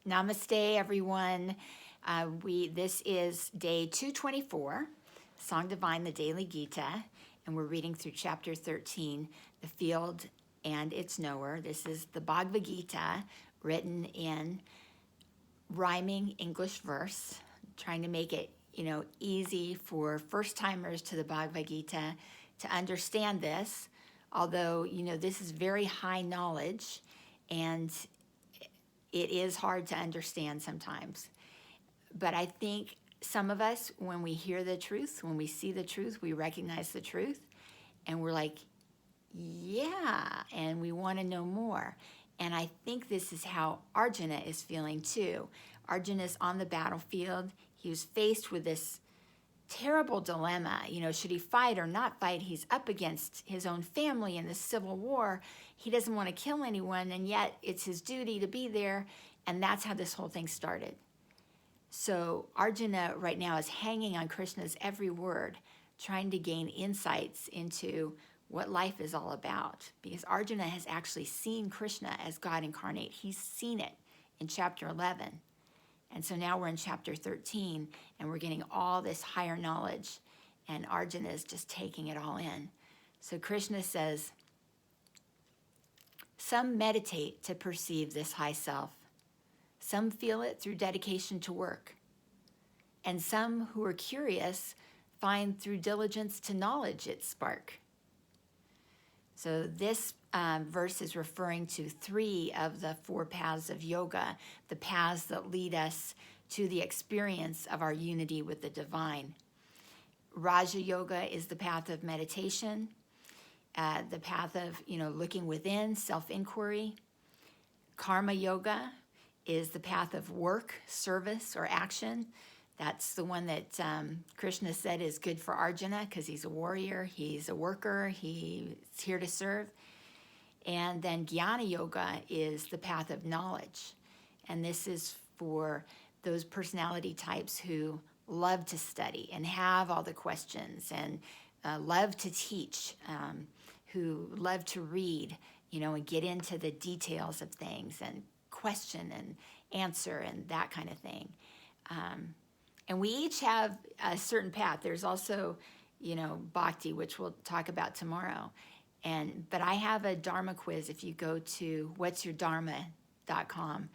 Namaste, everyone. This is day 224, Song Divine, the Daily Gita, and we're reading through chapter 13, The Field and Its Knower. This is the Bhagavad Gita, written in rhyming English verse, trying to make it, easy for first-timers to the Bhagavad Gita to understand this, although, this is very high knowledge, and it is hard to understand sometimes. But I think some of us, when we hear the truth, when we see the truth, we recognize the truth, and we're like, yeah, and we want to know more. And I think this is how Arjuna is feeling too. Arjuna is on the battlefield. He was faced with this terrible dilemma. Should he fight or not fight? He's up against his own family in this civil war. He doesn't want to kill anyone, and yet it's his duty to be there, and that's how this whole thing started. So Arjuna right now is hanging on Krishna's every word, trying to gain insights into what life is all about, because Arjuna has actually seen Krishna as God incarnate. He's seen it in chapter 11. And so now we're in chapter 13, and we're getting all this higher knowledge, and Arjuna is just taking it all in. So Krishna says, some meditate to perceive this high self. Some feel it through dedication to work. And some who are curious find through diligence to knowledge its spark. So this verse is referring to 3 of the 4 paths of yoga, the paths that lead us to the experience of our unity with the divine. Raja Yoga is the path of meditation, the path of looking within, self-inquiry. Karma Yoga is the path of work, service, or action. That's the one that Krishna said is good for Arjuna because he's a warrior, he's a worker, he's here to serve. And then Jnana Yoga is the path of knowledge. And this is for those personality types who love to study and have all the questions and love to teach, who love to read, and get into the details of things and question and answer and that kind of thing. And we each have a certain path. There's also, Bhakti, which we'll talk about tomorrow. But I have a Dharma quiz. If you go to whatsyourdharma.com,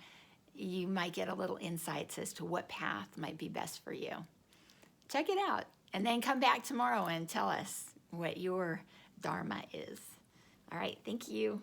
you might get a little insights as to what path might be best for you. Check it out, and then come back tomorrow and tell us what your Dharma is. All right, thank you.